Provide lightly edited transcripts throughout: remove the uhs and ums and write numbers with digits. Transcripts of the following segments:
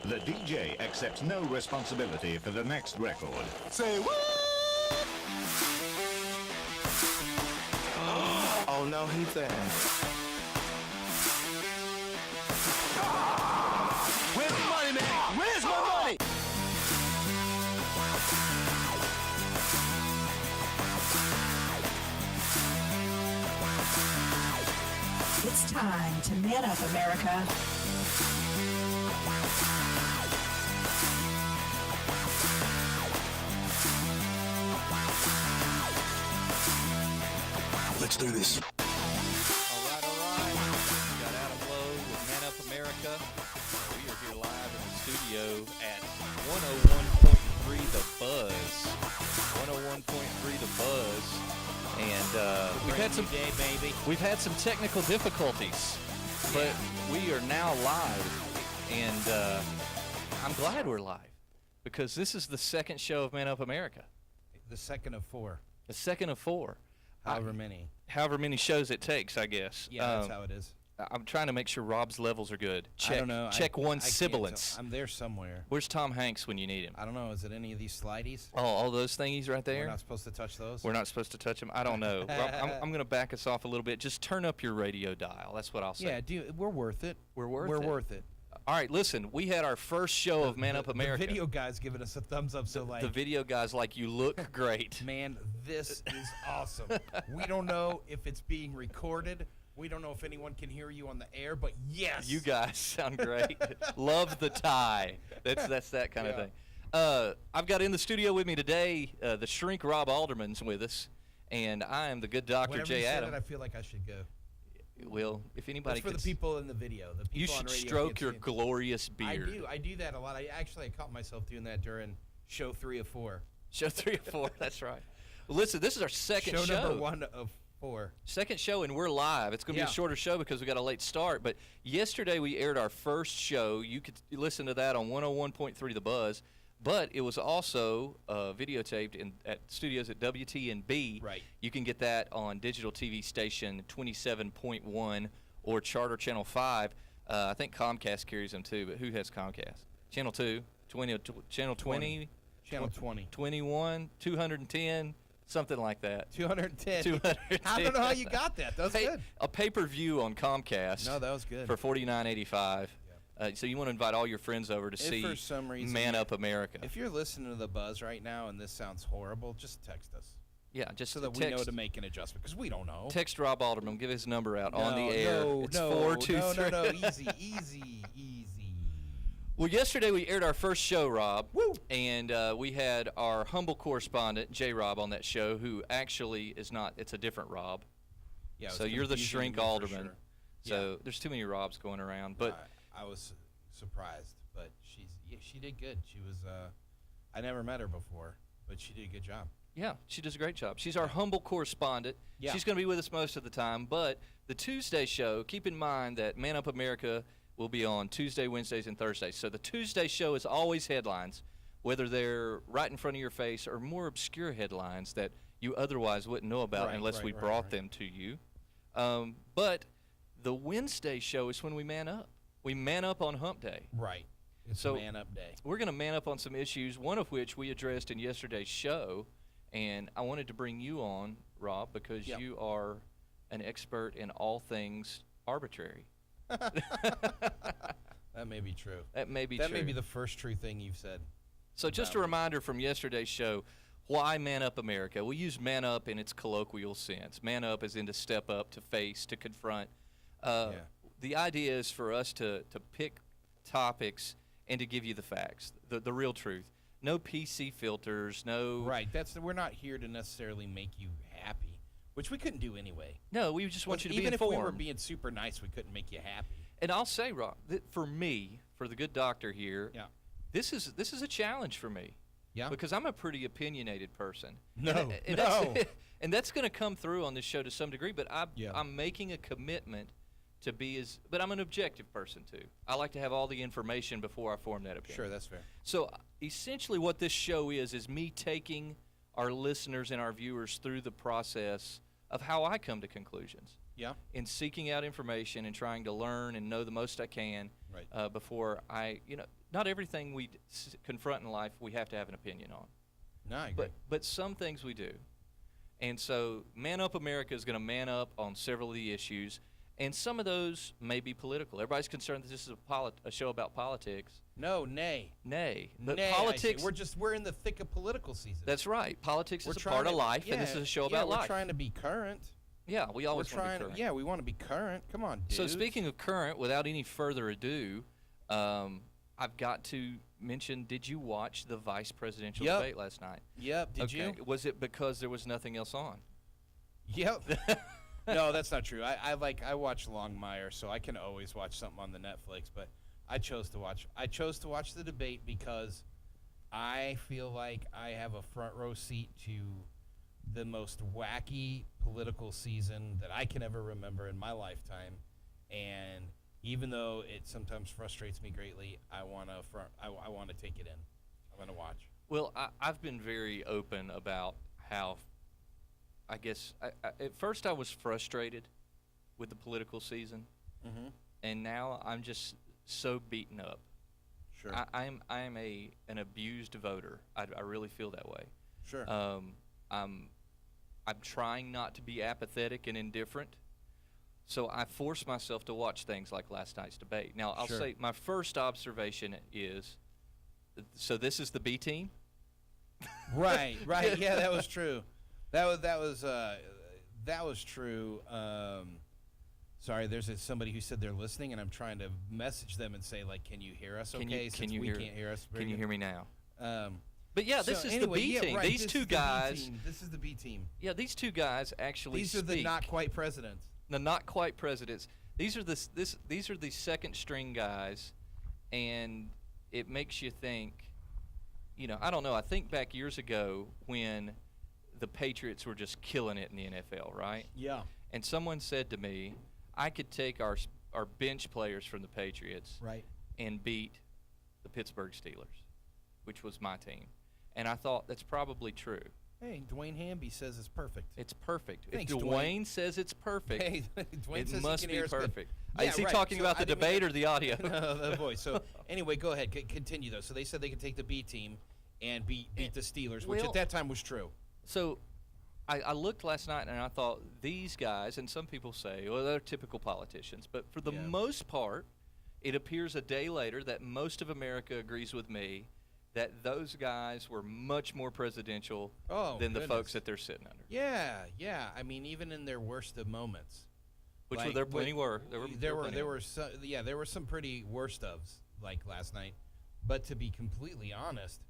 The DJ accepts no responsibility for the next record. Say what? Oh no, gente. Where's the money, man? Where's my money? It's time to man up, America. Let's do this. All right. We got Adam Lowe with Man Up America. We are here live in the studio at 101.3 The Buzz. 101.3 The Buzz. And we've had some day, baby. We've had some technical difficulties, but we are now live, and I'm glad we're live because this is the second show of Man Up America. The second of four. The second of four. However many. However many shows it takes, I guess. Yeah, that's how it is. I'm trying to make sure Rob's levels are good. I don't know. Check I one can't sibilance. tell. I'm there somewhere. Where's Tom Hanks when you need him? I don't know. Is it any of these slideys? Oh, all those thingies right there? We're not supposed to touch those? We're not supposed to touch them? I don't know. Rob, I'm going to back us off a little bit. Just turn up your radio dial. That's what I'll say. Yeah, we're worth it. We're worth We're it. worth it. All right, listen. We had our first show of Man Up America. The video guy's giving us a thumbs up, so like, The video guy's like, you look great. man, this is awesome. We don't know if it's being recorded. We don't know if anyone can hear you on the air, but yes. You guys sound great. Love the tie. That's that kind of Yeah. thing. I've got in the studio with me today the shrink Rob Alderman's with us, and I am the good Dr. Whenever J. you say Adam. that, I feel like I should go. Well, if anybody That's for the could people in the video. The people you on should radio stroke can't your see it. glorious beard. I do that a lot. I caught myself doing that during show 3 of 4. Show 3 or 4, that's right. Well, listen, this is our second show. Show number 1 of 4. Second show, and we're live. It's going to be Yeah. a shorter show because we got a late start. But yesterday we aired our first show. You could listen to that on 101.3 The Buzz. But it was also videotaped at studios at WTNB. Right. You can get that on digital TV station 27.1 or Charter Channel 5. I think Comcast carries them too, but who has Comcast? Channel 2, Channel 20, Channel 20. 21, 210, something like that. 210. 210. I don't know how you got that. That was good. A pay-per-view on Comcast. No, that was good. For $49.85. So you want to invite all your friends over to see for some reason Man Up America. If you're listening to The Buzz right now and this sounds horrible, just text us Yeah, just so that we know to make an adjustment because we don't know. Text Rob Alderman. Give his number out on the air. No, It's no, 423. no. Easy. Well, yesterday we aired our first show, Rob. Woo! And we had our humble correspondent, J. Rob, on that show, who actually is not. It's a different Rob. Yeah. it was So you're the confusing to shrink me for Alderman. sure. So there's too many Robs going around. But I was surprised, but she did good. She was I never met her before, but she did a good job. yeah, she does a great job. She's our humble correspondent. Yeah. She's going to be with us most of the time. But the Tuesday show, keep in mind that Man Up America will be on Tuesday, Wednesdays, and Thursdays. So the Tuesday show is always headlines, whether they're right in front of your face or more obscure headlines that you otherwise wouldn't know about unless we brought them to you. But the Wednesday show is when we man up. We man up on hump day. Right. It's So- a man up day. We're going to man up on some issues, one of which we addressed in yesterday's show. And I wanted to bring you on, Rob, because Yep. you are an expert in all things arbitrary. That may be true. That may be That true. may be the first true thing you've said. So just a reminder from yesterday's show, why Man Up America? We use man up in its colloquial sense. Man up is in to step up, to face, to confront. The idea is for us to pick topics and to give you the facts, the real truth. No PC filters, no... Right. We're not here to necessarily make you happy, which we couldn't do anyway. No, we just want you to Even be if informed. we were being super nice, we couldn't make you happy. And I'll say, Rob, that for me, for the good doctor here, Yeah. this is a challenge for me. Yeah. Because I'm a pretty opinionated person. No, and no. And that's going to come through on this show to some degree, but Yeah. I'm making a commitment to be but I'm an objective person too. I like to have all the information before I form that opinion. Sure, that's fair. So essentially what this show is me taking our listeners and our viewers through the process of how I come to conclusions. Yeah. In seeking out information and trying to learn and know the most I can Right. before not everything we confront in life we have to have an opinion on. No, I agree. But some things we do. And so Man Up America is going to man up on several of the issues, and some of those may be political. Everybody's concerned that this is a show about politics. No, nay. Nay. But Nay, politics, we're in the thick of political season. that's right. Politics We're is a trying part of to- life, and this yeah, is a show yeah, about we're life. trying to be current. Yeah, we always We're want to trying be current. yeah, we want to be current. Come on, dude. So speaking of current, without any further ado, I've got to mention, did you watch the vice presidential Yep. debate last night? Yep, did you? Was it because there was nothing else on? Yep. No, that's not true. I watch Longmire, so I can always watch something on the Netflix, but I chose to watch the debate because I feel like I have a front row seat to the most wacky political season that I can ever remember in my lifetime. And even though it sometimes frustrates me greatly, I want to take it in. I'm going to watch. Well, I've been very open about how, I guess, at first I was frustrated with the political season, Mm-hmm. and now I'm just so beaten up. Sure. I am an abused voter. I really feel that way. Sure. I'm trying not to be apathetic and indifferent, so I force myself to watch things like last night's debate. Now, I'll Sure. say my first observation is, so this is the B team? Right. Yeah, that was true. That was true. Sorry, there's somebody who said they're listening, and I'm trying to message them and say, like, can you hear us? Can Okay, you since hear? we can't hear us. Can you hear me now? But yeah, this So is anyway, the B yeah, team. right, These this two is the B guys. team. This is the B team. Yeah, these two guys actually These are the speak. not quite presidents. The not quite presidents. These are the second string guys, and it makes you think. I don't know. I think back years ago when the Patriots were just killing it in the NFL, right? Yeah. And someone said to me, I could take our bench players from the Patriots Right. and beat the Pittsburgh Steelers, which was my team. And I thought that's probably true. Hey, Dwayne Hamby says it's perfect. It's perfect. Thanks, if Dwayne Dwayne. says it's perfect, Hey, Dwayne it says must he can be hear us good. perfect. Yeah, Is he right. talking So about I the didn't even- debate or the audio? No, the voice. So anyway, go ahead. Continue though. So they said they could take the B team and beat the Steelers, which Well- at that time was true. So I looked last night and I thought these guys, and some people say, well, they're typical politicians, but for the Yeah. most part, it appears a day later that most of America agrees with me that those guys were much more presidential than the goodness. folks that they're sitting under. Yeah. I mean, even in their worst of moments, Which like, there plenty were. There were some pretty worst ofs like last night. But to be completely honest,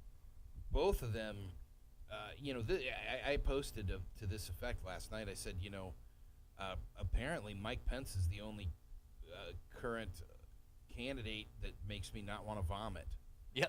both of them, I posted to this effect last night. I said, apparently Mike Pence is the only current candidate that makes me not want to vomit. Yeah,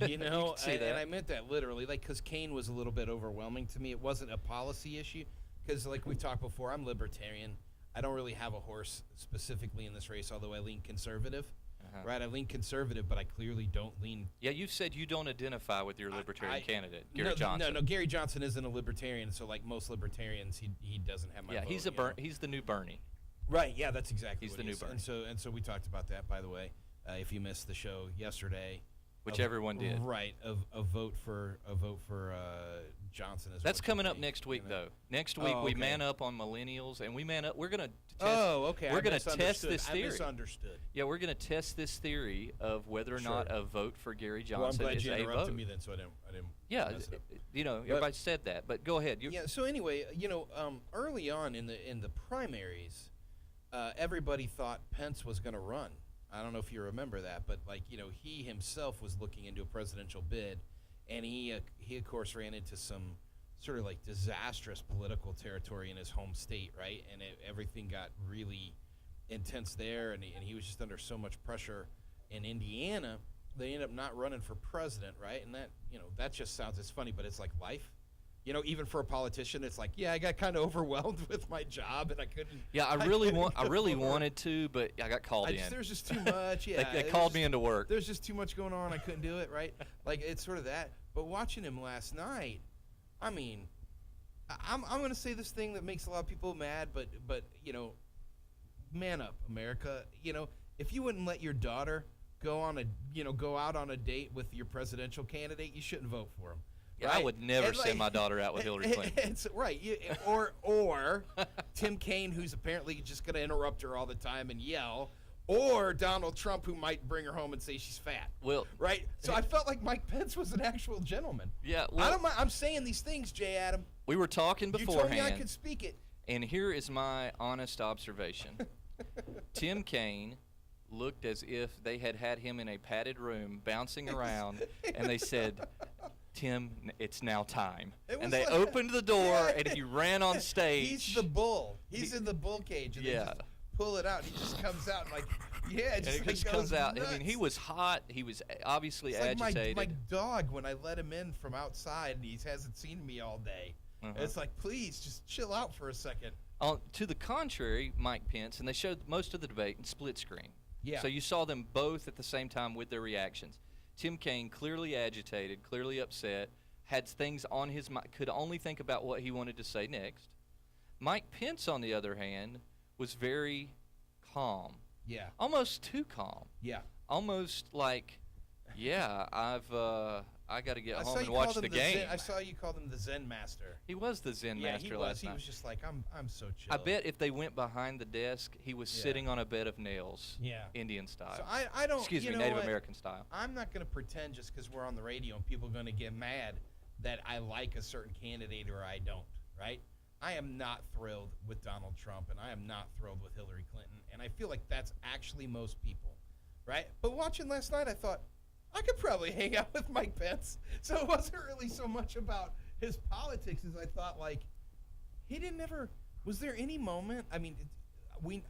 You know, can see that. and I meant that literally, like, because Kane was a little bit overwhelming to me. It wasn't a policy issue, because, like we talked before, I'm libertarian. I don't really have a horse specifically in this race, although I lean conservative. Uh-huh. Right, I lean conservative, but I clearly don't lean. Yeah, you said you don't identify with your libertarian I- candidate, Gary Johnson. No, Gary Johnson isn't a libertarian, so like most libertarians, he doesn't have my Yeah, vote. he's you know? he's the new Bernie. Right, yeah, that's exactly He's what the he new is. Bernie. And so we talked about that, by the way. If you missed the show yesterday, Which a- everyone did. Right, a vote for Johnson is. That's what coming you up think, next week, you know? though. Next week Oh, we okay. man up on millennials, and we man up. We're gonna test. Oh, okay. We're I gonna test misunderstood. this I theory. misunderstood. Yeah, we're gonna test this theory of whether or not Sure. a vote for Gary Well, I'm Johnson glad is you a interrupted vote. me then, so I didn't. Yeah, mess it up. everybody said that, but go ahead. Yeah. So anyway, early on in the primaries, everybody thought Pence was going to run. I don't know if you remember that, but he himself was looking into a presidential bid, and he of course ran into some sort of like disastrous political territory in his home state, right? And everything got really intense there, and he was just under so much pressure in Indiana. They ended up not running for president, right? And that just sounds, it's funny, but it's like life. Even for a politician, it's like, yeah, I got kind of overwhelmed with my job, and I couldn't. Yeah, I really wanted to, but I got called in. There's just too much. Yeah, they called me into work. There's just too much going on. I couldn't do it. Right, like it's sort of that. But watching him last night, I mean, I'm going to say this thing that makes a lot of people mad, but man up, America. If you wouldn't let your daughter go out on a date with your presidential candidate, you shouldn't vote for him. Yeah, Right? I would never And, send my daughter out with Hillary Clinton. It's right. Or Tim Kaine, who's apparently just going to interrupt her all the time and yell, or Donald Trump, who might bring her home and say she's fat. Well, Right? So I felt like Mike Pence was an actual gentleman. yeah, I well, don't mind. I'm saying these things, Jay Adam. we were talking You told me I beforehand, could speak it. and here is my honest observation. Tim Kaine looked as if they had him in a padded room bouncing around, and they said, Tim, it's now time. It And was they like- opened the door, and he ran on stage. He's the bull. He's in the bull cage, and they Yeah. just pull it out. He just comes out and and it just comes out. I mean, he nuts. was hot. He was obviously It's like agitated. my dog when I let him in from outside and he hasn't seen me all day. Uh-huh. It's like, please, just chill out for a second. To the contrary, Mike Pence, and they showed most of the debate in split screen. Yeah. So you saw them both at the same time with their reactions. Tim Kaine clearly agitated, clearly upset, had things on his mind, could only think about what he wanted to say next. Mike Pence, on the other hand, was very calm, Yeah. almost too calm, Yeah. almost like, yeah, I got to get I home saw and you watch call the him game. I saw you call him the Zen master. He was the Zen Yeah, master he was. last He night. was just like, I'm so chill. I bet if they went behind the desk, he was Yeah. sitting on a bed of nails, Yeah. Indian style. So I don't. Excuse you me, know Native what? American style. I'm not going to pretend just because we're on the radio and people are going to get mad that I like a certain candidate or I don't, right? I am not thrilled with Donald Trump and I am not thrilled with Hillary Clinton. And I feel like that's actually most people, right? But watching last night, I thought, I could probably hang out with Mike Pence. So it wasn't really so much about his politics as I thought, like, he didn't ever, was there any moment? I mean,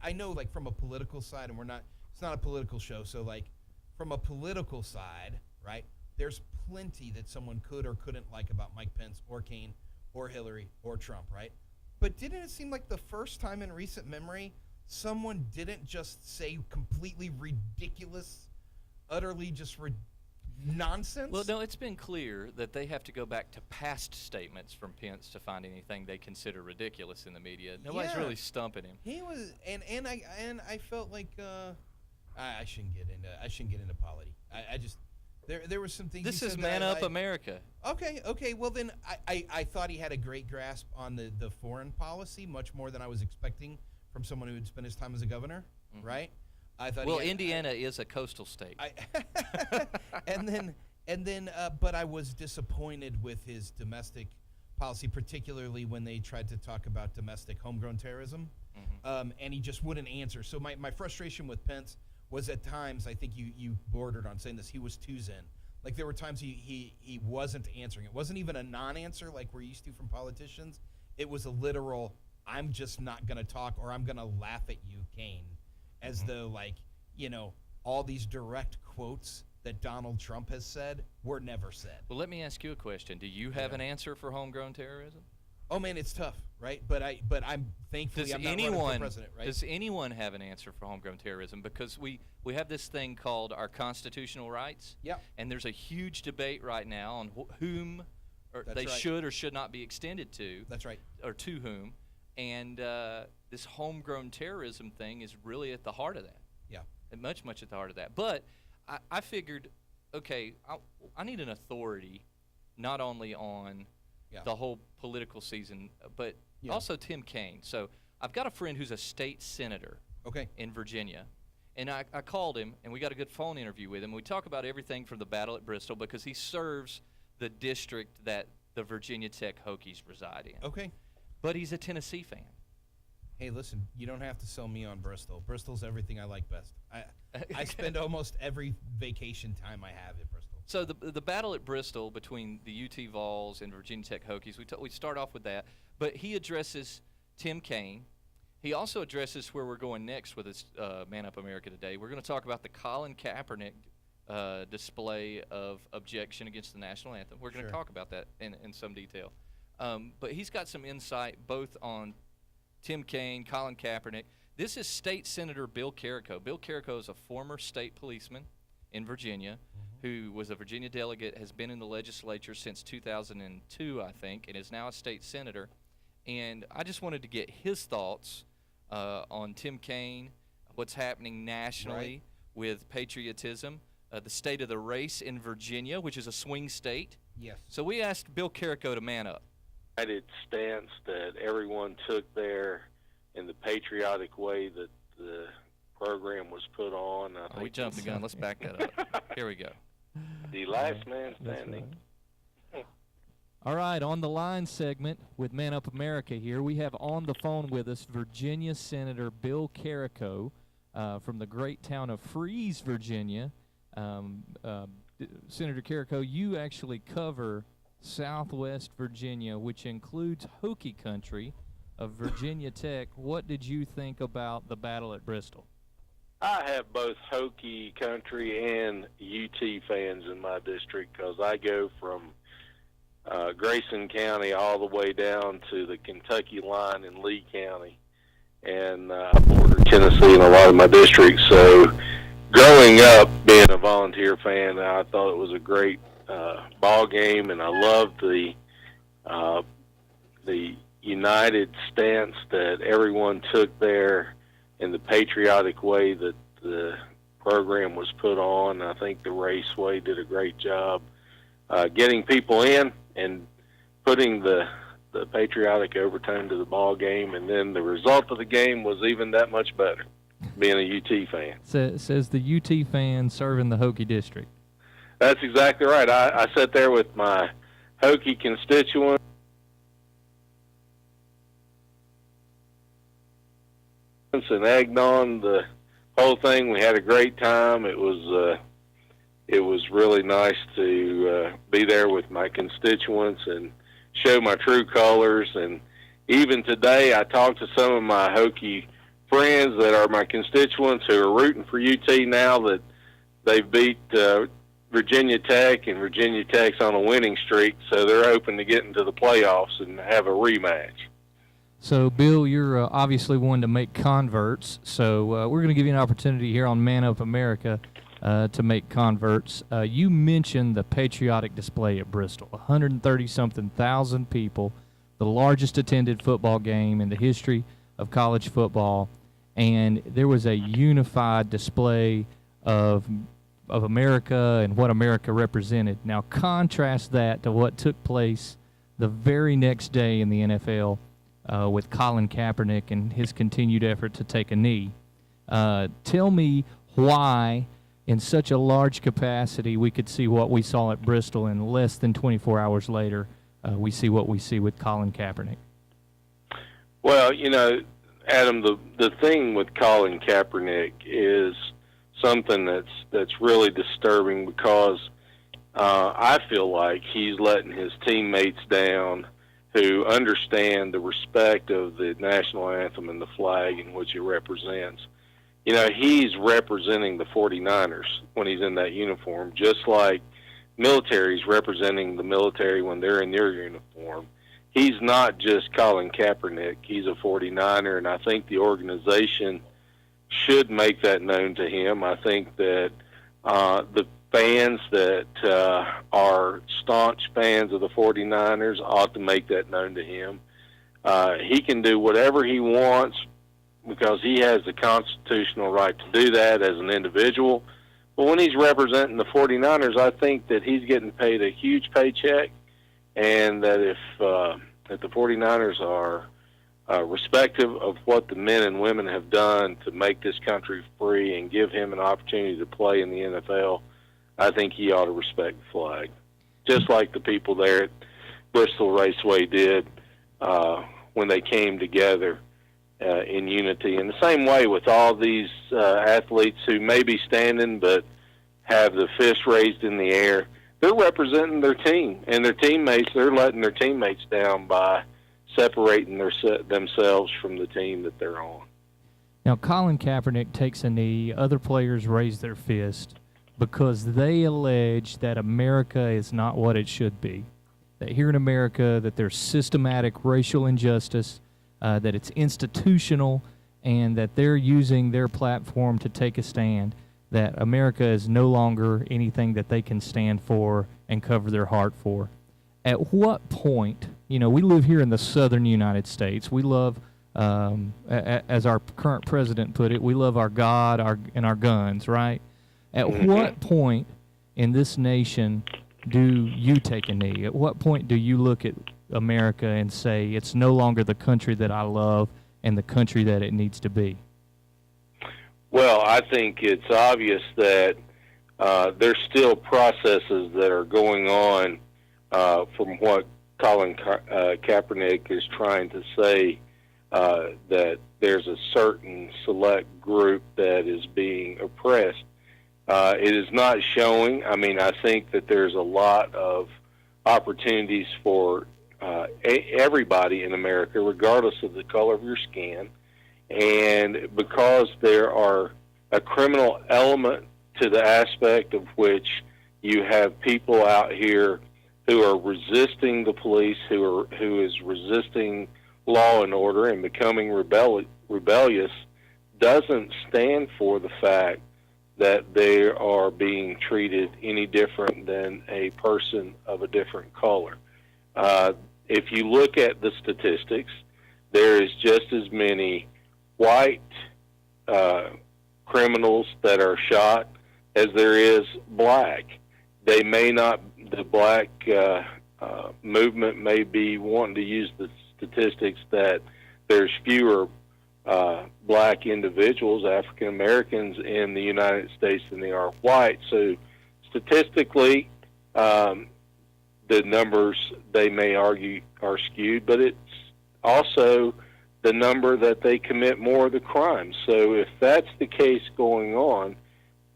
I know, like, from a political side, and it's not a political show, so, like, from a political side, right, there's plenty that someone could or couldn't like about Mike Pence or Kaine or Hillary or Trump, right? But didn't it seem like the first time in recent memory someone didn't just say completely ridiculous, utterly just nonsense? Well, no, it's been clear that they have to go back to past statements from Pence to find anything they consider ridiculous in the media. Nobody's Yeah. really stumping him. He was, and I felt like I shouldn't get into polity. I just there was some things. This he is said Man that I Up liked. America. Okay. Well, then I thought he had a great grasp on the foreign policy, much more than I was expecting from someone who had spent his time as a governor, right? I thought. Well, he had, Indiana is a coastal state. and then, but I was disappointed with his domestic policy, particularly when they tried to talk about domestic homegrown terrorism, and he just wouldn't answer. So my frustration with Pence was at times, I think you bordered on saying this, he was too zen. Like there were times he wasn't answering. It wasn't even a non-answer like we're used to from politicians. It was a literal, I'm just not going to talk or I'm going to laugh at you, Kaine, as though like, all these direct quotes that Donald Trump has said were never said. Well, let me ask you a question. Do you have an answer for homegrown terrorism? Oh man, it's tough, right? But I'm thankfully Does I'm not running for president, right? does anyone have an answer for homegrown terrorism? Because we have this thing called our constitutional rights. Yep. And there's a huge debate right now on whom That's they right. should or should not be extended to. That's right. Or to whom. And this homegrown terrorism thing is really at the heart of that. Yeah. And much at the heart of that. But I figured, okay, I need an authority not only on the whole political season, but also Tim Kaine. So I've got a friend who's a state senator in Virginia. And I called him, and we got a good phone interview with him. We talk about everything from the battle at Bristol because he serves the district that the Virginia Tech Hokies reside in. Okay. But he's a Tennessee fan. Hey, listen, you don't have to sell me on Bristol. Bristol's everything I like best. I spend almost every vacation time I have at Bristol. So the battle at Bristol between the UT Vols and Virginia Tech Hokies, we start off with that. But he addresses Tim Kaine. He also addresses where we're going next with this Man Up America today. We're going to talk about the Colin Kaepernick display of objection against the national anthem. We're going to talk about that in some detail. But he's got some insight both on Tim Kaine, Colin Kaepernick. This is State Senator Bill Carrico. Bill Carrico is a former state policeman in Virginia who was a Virginia delegate, has been in the legislature since 2002, I think, and is now a state senator. And I just wanted to get his thoughts on Tim Kaine, what's happening nationally, with patriotism, the state of the race in Virginia, which is a swing state. Yes. So we asked Bill Carrico to man up. United stance that everyone took there in the patriotic way that the program was put on. I think We jumped the gun. Let's back that up. Here we go. the last man standing. All right, on the line segment with Man Up America here, we have on the phone with us Virginia Senator Bill Carrico from the great town of Fries, Virginia. Senator Carrico, you actually cover Southwest Virginia, which includes Hokie country of Virginia Tech. What did you think about the battle at Bristol? I have both Hokie country and UT fans in my district because I go from Grayson County all the way down to the Kentucky line in Lee County, and I border Tennessee in a lot of my districts. So growing up being a Volunteer fan, I thought it was a great ball game, and I loved the united stance that everyone took there in the patriotic way that the program was put on. I think the Raceway did a great job getting people in and putting the patriotic overtone to the ball game, and then the result of the game was even that much better, being a UT fan. Says the UT fan serving the Hokie district. That's exactly right. I sat there with my Hokie constituents and egged on the whole thing. We had a great time. It was really nice to be there with my constituents and show my true colors. And even today, I talked to some of my Hokie friends that are my constituents who are rooting for UT now that they've beat Virginia Tech, and Virginia Tech's on a winning streak, so they're hoping to get into the playoffs and have a rematch. So, Bill, you're obviously one to make converts, so we're going to give you an opportunity here on Man Up America to make converts. You mentioned the patriotic display at Bristol, 130-something thousand people, the largest attended football game in the history of college football, and there was a unified display of America and what America represented. Now, contrast that to what took place the very next day in the NFL with Colin Kaepernick and his continued effort to take a knee. Tell me why, in such a large capacity, we could see what we saw at Bristol, and less than 24 hours later, we see what we see with Colin Kaepernick. Well, you know, Adam, the thing with Colin Kaepernick is something that's really disturbing, because I feel like he's letting his teammates down who understand the respect of the national anthem and the flag in which it represents. You know, he's representing the 49ers when he's in that uniform, just like military's representing the military when they're in their uniform. He's not just Colin Kaepernick. He's a 49er, and I think the organization should make that known to him. I think that the fans that are staunch fans of the 49ers ought to make that known to him. He can do whatever he wants because he has the constitutional right to do that as an individual. But when he's representing the 49ers, I think that he's getting paid a huge paycheck, and that if the 49ers are respective of what the men and women have done to make this country free and give him an opportunity to play in the NFL, I think he ought to respect the flag, just like the people there at Bristol Raceway did when they came together in unity. In the same way with all these athletes who may be standing but have the fist raised in the air, they're representing their team, and their teammates, they're letting their teammates down by separating themselves from the team that they're on. Now, Colin Kaepernick takes a knee. Other players raise their fist because they allege that America is not what it should be. That here in America, that there's systematic racial injustice, that it's institutional, and that they're using their platform to take a stand, that America is no longer anything that they can stand for and cover their heart for. At what point, you know, we live here in the southern United States. We love As our current president put it, we love our God and our guns, right? At what point in this nation do you take a knee? At what point do you look at America and say it's no longer the country that I love and the country that it needs to be? Well, I think it's obvious that there's still processes that are going on from what Colin Kaepernick is trying to say, that there's a certain select group that is being oppressed. It is not showing. I mean, I think that there's a lot of opportunities for everybody in America, regardless of the color of your skin. And because there are a criminal element to the aspect of which you have people out here who are resisting the police, who is resisting law and order and becoming rebellious, doesn't stand for the fact that they are being treated any different than a person of a different color. If you look at the statistics, there is just as many white criminals that are shot as there is black. They may not, the black movement may be wanting to use the statistics that there's fewer black individuals, African Americans in the United States than there are white. So statistically, the numbers, they may argue, are skewed, but it's also the number that they commit more of the crimes. So if that's the case going on,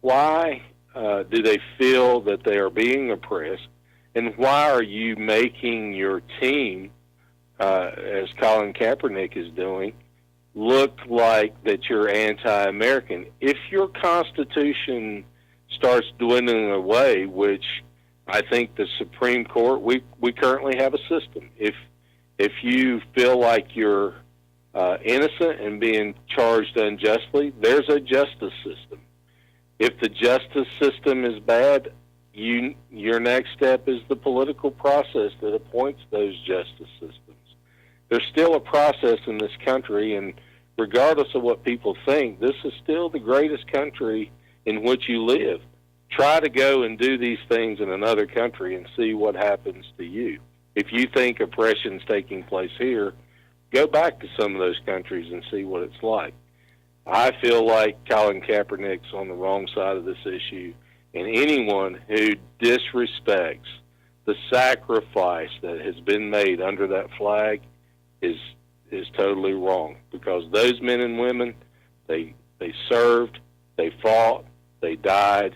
why do they feel that they are being oppressed? And why are you making your team, as Colin Kaepernick is doing, look like that you're anti-American? If your Constitution starts dwindling away, which I think the Supreme Court, we currently have a system. If you feel like you're innocent and being charged unjustly, there's a justice system. If the justice system is bad, your next step is the political process that appoints those justice systems. There's still a process in this country, and regardless of what people think, this is still the greatest country in which you live. Try to go and do these things in another country and see what happens to you. If you think oppression's taking place here, go back to some of those countries and see what it's like. I feel like Colin Kaepernick's on the wrong side of this issue, and anyone who disrespects the sacrifice that has been made under that flag is totally wrong, because those men and women, they served, they fought, they died,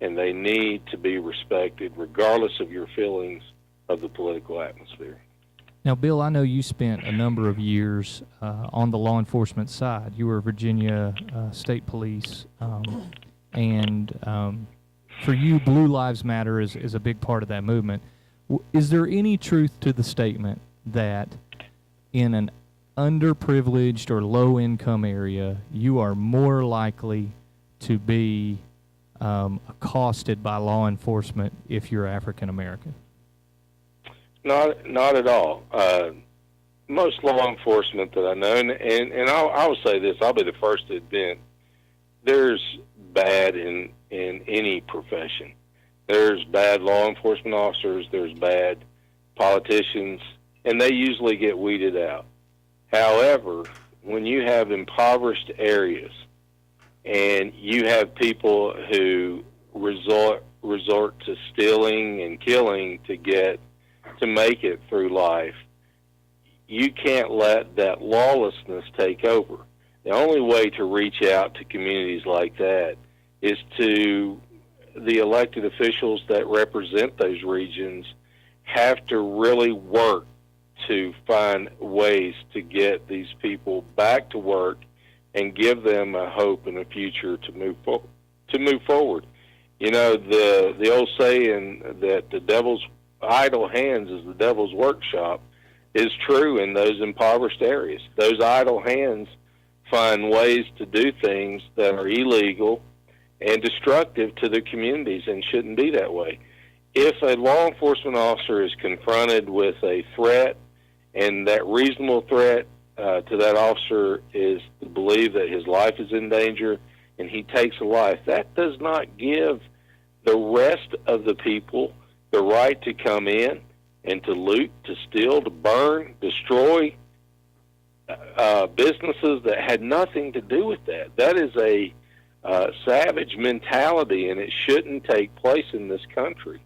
and they need to be respected regardless of your feelings of the political atmosphere. Now, Bill, I know you spent a number of years on the law enforcement side. You were Virginia State Police, and for you, Blue Lives Matter is a big part of that movement. Is there any truth to the statement that in an underprivileged or low-income area, you are more likely to be accosted by law enforcement if you're African American? Not at all. Most law enforcement that I know, and I will say this, I'll be the first to admit, there's bad in any profession. There's bad law enforcement officers, there's bad politicians, and they usually get weeded out. However, when you have impoverished areas and you have people who resort to stealing and killing to make it through life, you can't let that lawlessness take over. The only way to reach out to communities like that is to the elected officials that represent those regions have to really work to find ways to get these people back to work and give them a hope and a future to move forward. You know, the old saying that the devil's idle hands is the devil's workshop is true in those impoverished areas. Those idle hands find ways to do things that are illegal and destructive to the communities and shouldn't be that way. If a law enforcement officer is confronted with a threat and that reasonable threat to that officer is to believe that his life is in danger and he takes a life. That does not give the rest of the people the right to come in and to loot, to steal, to burn, destroy businesses that had nothing to do with that. That is a savage mentality, and it shouldn't take place in this country.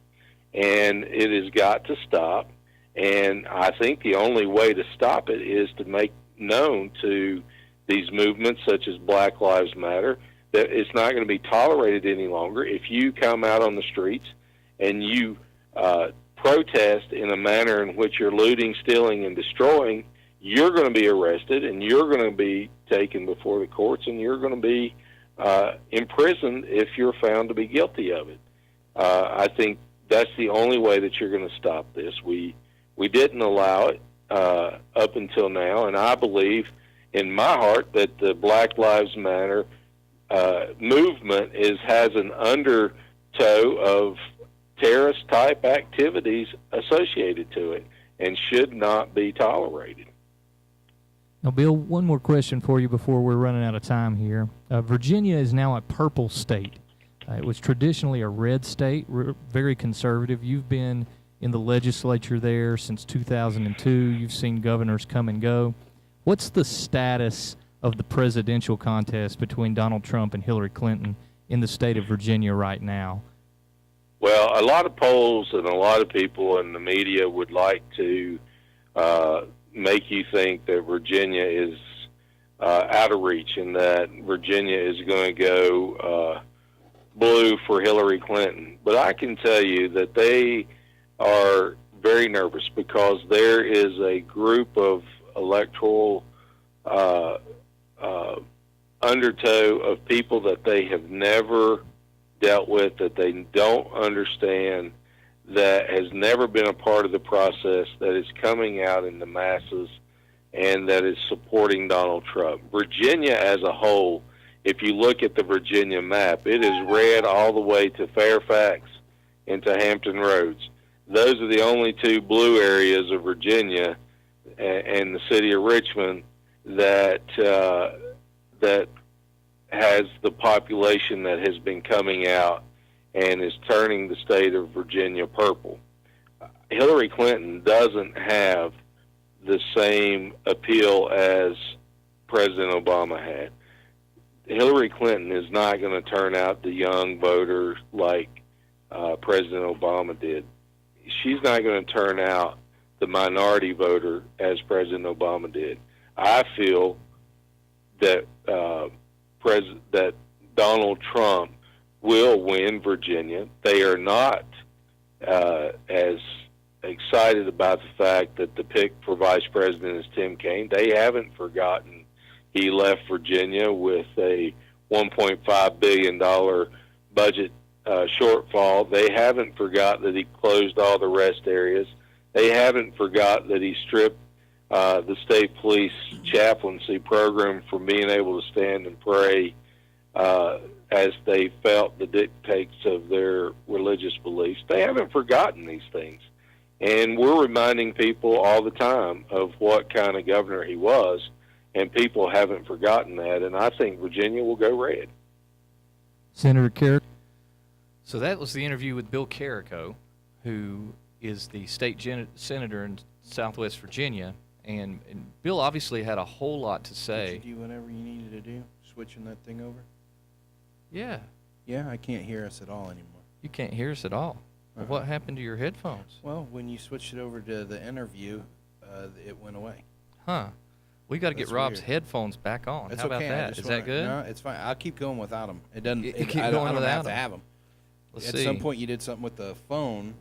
And it has got to stop. And I think the only way to stop it is to make known to these movements such as Black Lives Matter that it's not going to be tolerated any longer. If you come out on the streets and you protest in a manner in which you're looting, stealing, and destroying, you're going to be arrested and you're going to be taken before the courts and you're going to be imprisoned if you're found to be guilty of it. I think that's the only way that you're going to stop this. We didn't allow it up until now, and I believe in my heart that the Black Lives Matter movement has an undertow of terrorist-type activities associated to it and should not be tolerated. Now, Bill, one more question for you before we're running out of time here. Virginia is now a purple state. It was traditionally a red state, very conservative. You've been in the legislature there since 2002. You've seen governors come and go. What's the status of the presidential contest between Donald Trump and Hillary Clinton in the state of Virginia right now? Well, a lot of polls and a lot of people in the media would like to make you think that Virginia is out of reach and that Virginia is going to go blue for Hillary Clinton. But I can tell you that they are very nervous because there is a group of electoral undertow of people that they have never dealt with, that they don't understand, that has never been a part of the process, that is coming out in the masses, and that is supporting Donald Trump. Virginia as a whole, if you look at the Virginia map, it is red all the way to Fairfax and to Hampton Roads. Those are the only two blue areas of Virginia and the city of Richmond that that has the population that has been coming out and is turning the state of Virginia purple. Hillary Clinton doesn't have the same appeal as President Obama had. Hillary Clinton is not going to turn out the young voter like President Obama did. She's not going to turn out the minority voter as President Obama did. I feel that that Donald Trump will win Virginia. They are not as excited about the fact that the pick for vice president is Tim Kaine. They haven't forgotten he left Virginia with a $1.5 billion budget shortfall. They haven't forgot that he closed all the rest areas. They haven't forgot that he stripped the state police chaplaincy program from being able to stand and pray as they felt the dictates of their religious beliefs. They haven't forgotten these things. And we're reminding people all the time of what kind of governor he was, and people haven't forgotten that. And I think Virginia will go red. Senator Carrick. So that was the interview with Bill Carrico, who is the state senator in Southwest Virginia. And Bill obviously had a whole lot to say. Did you do whatever you needed to do, switching that thing over? Yeah. Yeah, I can't hear us at all anymore. You can't hear us at all. Well, what happened to your headphones? Well, when you switched it over to the interview, it went away. Huh. We got to get That's Rob's weird. headphones back on. That's How about okay. that? Is that good? No, it's fine. I'll keep going without them. It doesn't. You it, keep I going don't without have to 'em. have them. Let's At see. some point, you did something with the phone.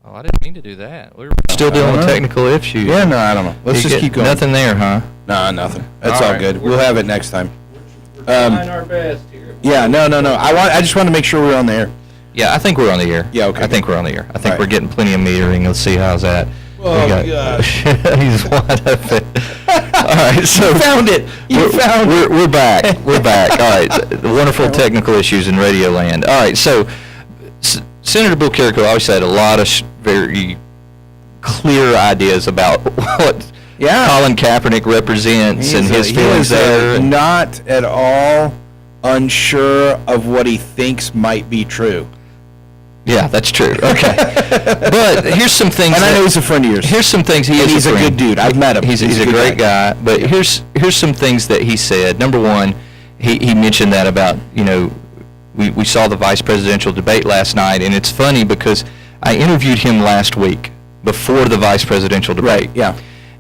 Oh, I didn't mean to do that. We're still dealing with technical issues. Yeah, no, I don't know. Let's just keep going. Nothing there, huh? No, nothing. That's All all right. good. We'll have it next time. Trying our best here. Yeah, no. I just want to make sure we're on the air. Yeah, I think we're on the air. Yeah, okay, I think good. we're on the air. I think All right. we're getting plenty of metering. Let's see how's that. Oh, gosh. He's wide open. All right, so found it. We're back. We're back. All right, the wonderful technical issues in Radio Land. All right, so Senator Bill Carrico obviously had a lot of very clear ideas about what Yeah. Colin Kaepernick represents and his feelings there. and- Not at all unsure of what he thinks might be true. Yeah, that's true. Okay. But here's some things. And I that- know he's a friend of yours. Here's some things And is he's a friend. good dude. I've met him. He's a good great guy. But here's some things that he said. Number one, he mentioned that about, we saw the vice presidential debate last night, and it's funny because I interviewed him last week before the vice presidential debate. Right, yeah.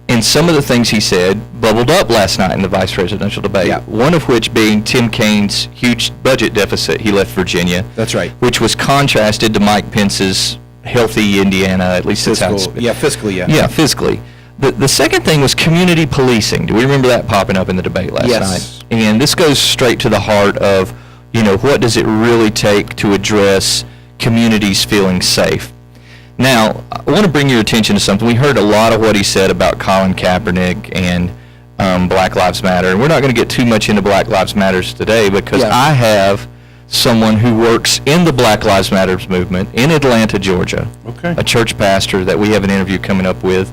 And some of the things he said bubbled up last night in the vice presidential debate. Yeah. One of which being Tim Kaine's huge budget deficit he left Virginia. That's right. Which was contrasted to Mike Pence's healthy Indiana, at least that's how it's been. Yeah, fiscally, yeah. Yeah, physically. The second thing was community policing. Do we remember that popping up in the debate last Yes. night? And this goes straight to the heart of, what does it really take to address communities feeling safe? Now, I want to bring your attention to something. We heard a lot of what he said about Colin Kaepernick and Black Lives Matter. And we're not going to get too much into Black Lives Matters today because Yeah. I have someone who works in the Black Lives Matters movement in Atlanta, Georgia. Okay. A church pastor that we have an interview coming up with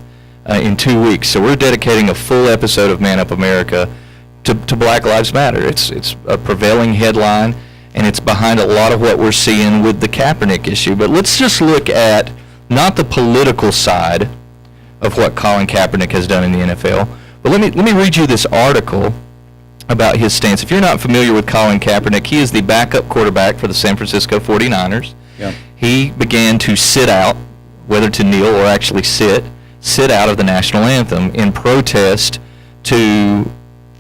in 2 weeks. So we're dedicating a full episode of Man Up America to Black Lives Matter. It's a prevailing headline, and it's behind a lot of what we're seeing with the Kaepernick issue. But let's just look at not the political side of what Colin Kaepernick has done in the NFL, but let me read you this article about his stance. If you're not familiar with Colin Kaepernick, he is the backup quarterback for the San Francisco 49ers. Yeah. He began to sit out, whether to kneel or actually sit out of the national anthem in protest to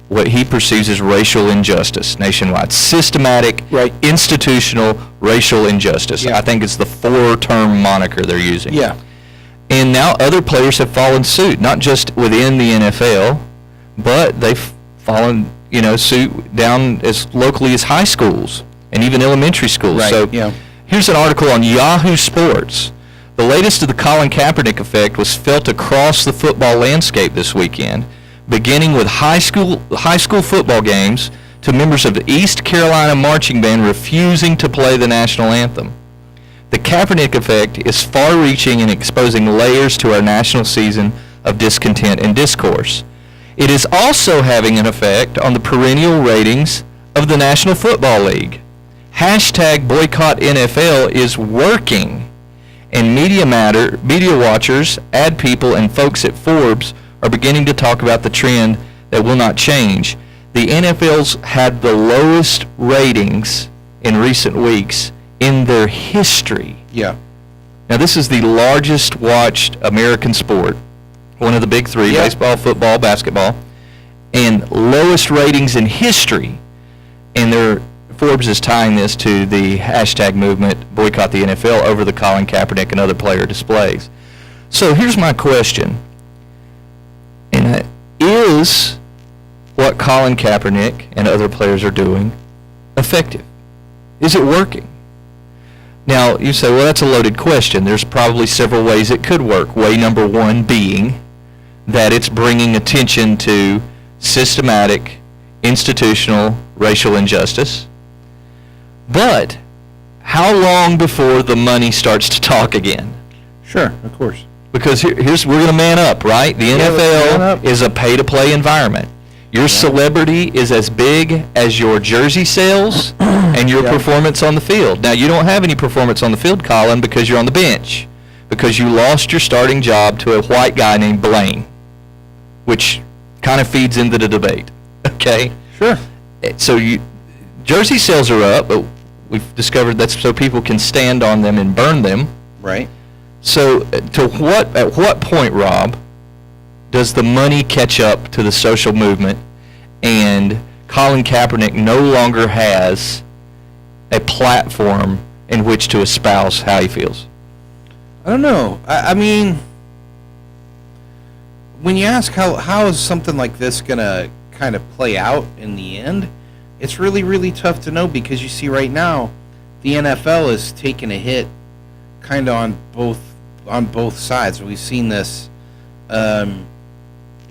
what he perceives as racial injustice nationwide. Systematic, Right. institutional racial injustice. Yeah. I think it's the 4-term moniker they're using. Yeah. And now other players have followed suit, not just within the NFL, but they've fallen, suit down as locally as high schools and even elementary schools. Right, So yeah. here's an article on Yahoo Sports. The latest of the Colin Kaepernick effect was felt across the football landscape this weekend, beginning with high school football games to members of the East Carolina marching band refusing to play the national anthem. The Kaepernick effect is far-reaching in exposing layers to our national season of discontent and discourse. It is also having an effect on the perennial ratings of the National Football League. Hashtag boycott NFL is working, and media watchers, ad people, and folks at Forbes are beginning to talk about the trend that will not change. The NFL's had the lowest ratings in recent weeks in their history. Yeah. Now, this is the largest watched American sport, one of the big three, Yeah. baseball, football, basketball, and lowest ratings in history. And Forbes is tying this to the hashtag movement, boycott the NFL, over the Colin Kaepernick and other player displays. So here's my question. And that is what Colin Kaepernick and other players are doing effective? Is it working? Now, you say, well, that's a loaded question. There's probably several ways it could work. Way number one being that it's bringing attention to systematic, institutional racial injustice. But how long before the money starts to talk again? Sure, of course. Because we're going to man up, right? The Yeah, let's man NFL up. is a pay-to-play environment. Your celebrity is as big as your jersey sales and your Yeah. performance on the field. Now, you don't have any performance on the field, Colin, because you're on the bench, because you lost your starting job to a white guy named Blaine, which kind of feeds into the debate, okay? Sure. So jersey sales are up, but we've discovered that's so people can stand on them and burn them. Right. So at what point, Rob, does the money catch up to the social movement and Colin Kaepernick no longer has a platform in which to espouse how he feels? I don't know. I mean, when you ask how is something like this going to kind of play out in the end, it's really, really tough to know because you see right now the NFL is taking a hit kind of on both sides. We've seen this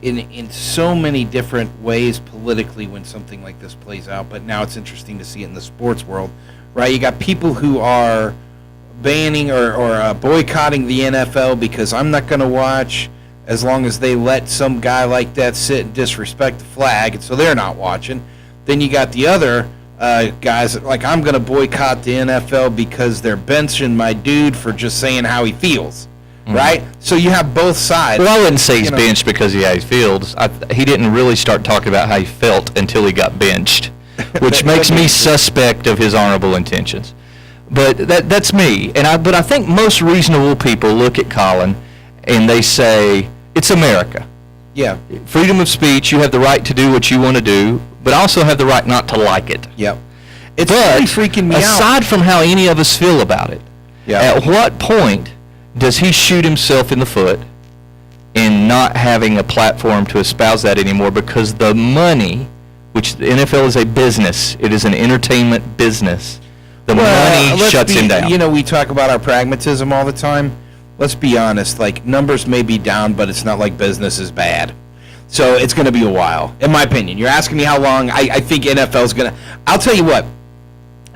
in so many different ways politically when something like this plays out, but now it's interesting to see it in the sports world, right? You got people who are banning or boycotting the NFL because I'm not going to watch as long as they let some guy like that sit and disrespect the flag, and so they're not watching. Then you got the other guys that, like, I'm going to boycott the NFL because they're benching my dude for just saying how he feels, right? So you have both sides. Well, I wouldn't say he's You know. benched because he how he feels. He didn't really start talking about how he felt until he got benched, which makes me suspect of his honorable intentions. But that's me. But I think most reasonable people look at Colin and they say, it's America. Yeah. Freedom of speech, you have the right to do what you want to do, but also have the right not to like it. Yep. It's But really freaking me out. aside from how any of us feel about it, Yeah. at what point does he shoot himself in the foot in not having a platform to espouse that anymore? Because the money, which the NFL is a business, it is an entertainment business. The money let's shuts him down. You know, we talk about our pragmatism all the time. Let's be honest. Like, numbers may be down, but it's not like business is bad. So it's going to be a while, in my opinion. You're asking me how long. I think NFL's going to. I'll tell you what.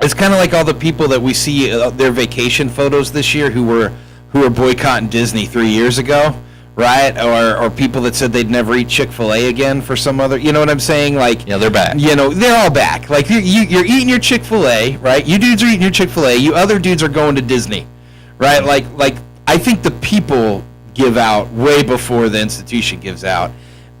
It's kind of like all the people that we see their vacation photos this year who were boycotting Disney 3 years ago, right? Or people that said they'd never eat Chick-fil-A again for some other. You know what I'm saying? Like, Yeah, they're back. You know, they're all back. Like, you're eating your Chick-fil-A, right? You dudes are eating your Chick-fil-A. You other dudes are going to Disney, right? Like I think the people give out way before the institution gives out,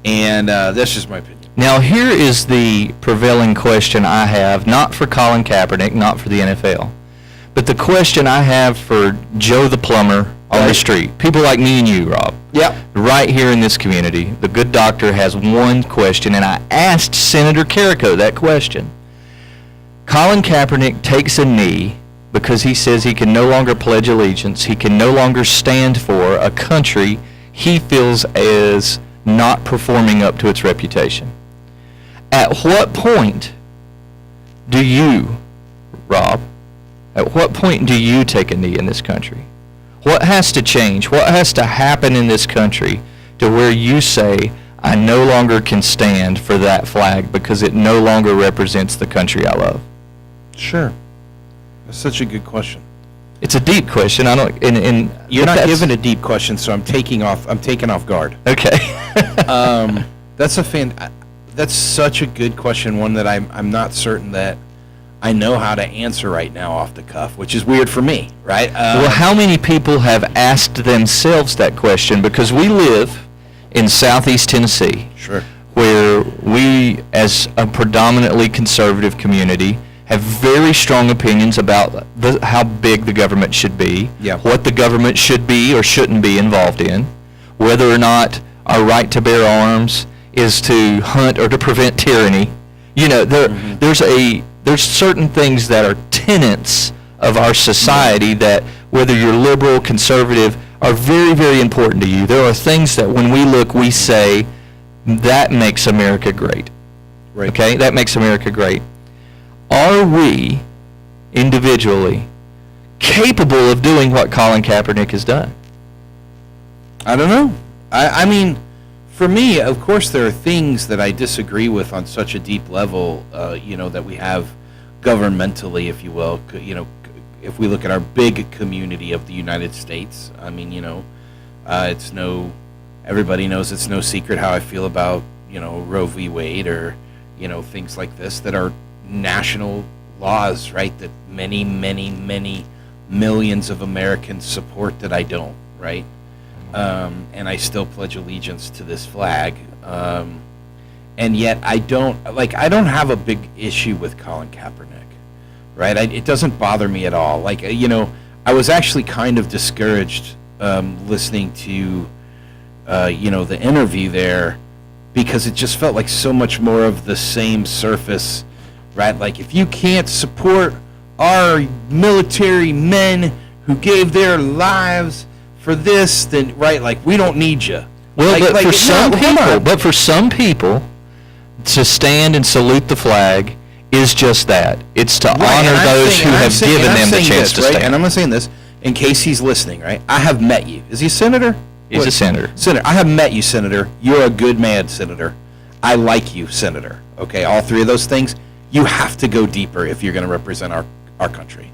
and that's just my opinion. Now, here is the prevailing question I have, not for Colin Kaepernick, not for the NFL, but the question I have for Joe the plumber on the Right. street, people like me and you, Rob. Yep. Right here in this community, the good doctor has one question, and I asked Senator Carrico that question. Colin Kaepernick takes a knee because he says he can no longer pledge allegiance, he can no longer stand for a country he feels is not performing up to its reputation. At what point do you, Rob, at what point do you take a knee in this country? What has to change? What has to happen in this country to where you say, I no longer can stand for that flag because it no longer represents the country I love? Sure. That's such a good question. It's a deep question. I don't. You're but not that's- giving a deep question, so I'm taking off guard. Okay. That's such a good question. One that I'm not certain that I know how to answer right now off the cuff, which is weird for me, right? Well, how many people have asked themselves that question? Because we live in Southeast Tennessee, Sure. where we, as a predominantly conservative community, have very strong opinions about how big the government should be, Yeah. what the government should be or shouldn't be involved in, whether or not our right to bear arms is to hunt or to prevent tyranny. You know, there's certain things that are tenets of our society that, whether you're liberal, conservative, are very, very important to you. There are things that when we look, we say, that makes America great. Right. Okay? That makes America great. Are we, individually, capable of doing what Colin Kaepernick has done? I don't know. I mean, for me, of course, there are things that I disagree with on such a deep level, that we have governmentally, if you will. If we look at our big community of the United States, I mean, everybody knows it's no secret how I feel about, Roe v. Wade or, things like this that are national laws, right, that many, many, many millions of Americans support that I don't, right? And I still pledge allegiance to this flag. And yet I don't have a big issue with Colin Kaepernick, right? It doesn't bother me at all. I was actually kind of discouraged listening to, the interview there because it just felt like so much more of the same surface, right? Like, if you can't support our military men who gave their lives for this, then, right, like, we don't need you. Well, but for some people, to stand and salute the flag is just that. It's to honor those who have given them the chance to stand. And I'm not saying this in case he's listening, right? I have met you. Is he a senator? He's a senator. Senator, I have met you, Senator. You're a good man, Senator. I like you, Senator. Okay, all three of those things. You have to go deeper if you're going to represent our country.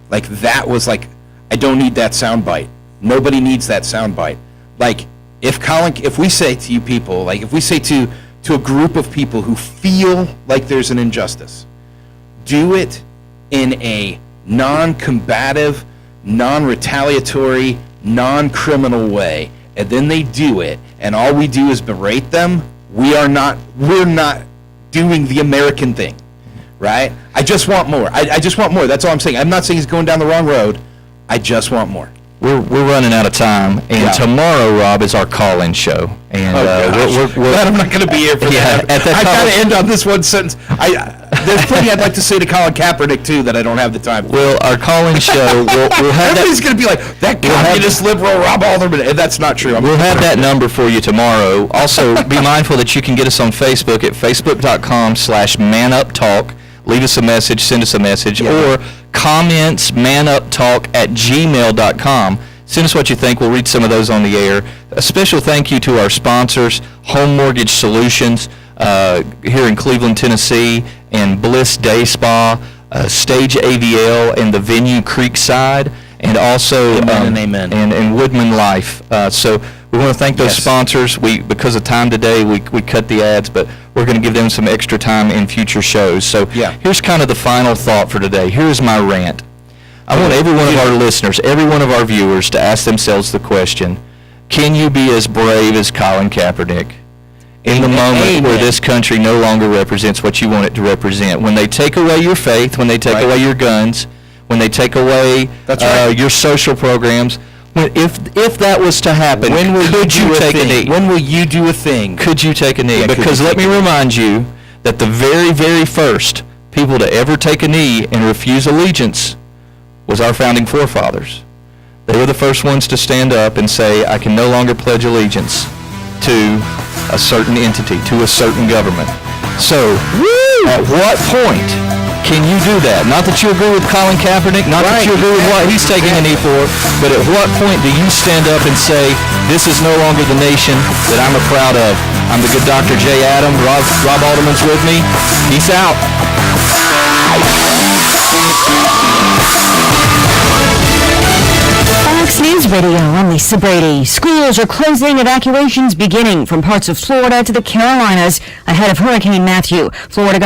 Like, that was like, I don't need that soundbite. Nobody needs that soundbite. Like, if we say to you people, like if we say to a group of people who feel like there's an injustice, do it in a non-combative, non-retaliatory, non-criminal way, and then they do it, and all we do is berate them, we're not doing the American thing, right? I just want more. I just want more. That's all I'm saying. I'm not saying he's going down the wrong road. I just want more. We're running out of time, and Yeah. tomorrow, Rob, is our call-in show, and we're Glad I'm not going to be here for Yeah, that. at that I got time- to end on this one sentence. There's plenty I'd like to say to Colin Kaepernick too that I don't have the time for. well, our call-in show, we'll have Everybody's that. going to be like, that communist liberal Rob Alderman. And that's not true. We'll have that number for you tomorrow. Also, be mindful that you can get us on Facebook at facebook.com/manuptalk. Leave us a message, send us a message, or comments manuptalk@gmail.com. Send us what you think. We'll read some of those on the air. A special thank you to our sponsors, Home Mortgage Solutions here in Cleveland, Tennessee, and Bliss Day Spa, Stage AVL, and the venue Creekside, and also Amen. And Woodman Life. So we want to thank those Yes. sponsors. Because of time today, we cut the ads, but we're going to give them some extra time in future shows. So Yeah. here's kind of the final thought for today. Here's my rant. I want every one of our listeners, every one of our viewers, to ask themselves the question, can you be as brave as Colin Kaepernick in the moment where this country no longer represents what you want it to represent? When they take away your faith, when they take away your guns, when they take away your social programs, if that was to happen, could you take a knee? When will you do a thing? Could you take a knee? Yeah, could Because you let take me a knee? remind you that the very, very first people to ever take a knee and refuse allegiance was our founding forefathers. They were the first ones to stand up and say, I can no longer pledge allegiance to a certain entity, to a certain government. So, at what point can you do that? Not that you agree with Colin Kaepernick, not that you agree with what he's taking a knee for, but at what point do you stand up and say, this is no longer the nation that I'm proud of? I'm the good Dr. J. Adam. Rob Alderman's with me. Peace out. Fox News Radio, I'm Lisa Brady. Schools are closing, evacuations beginning from parts of Florida to the Carolinas ahead of Hurricane Matthew. Florida Governor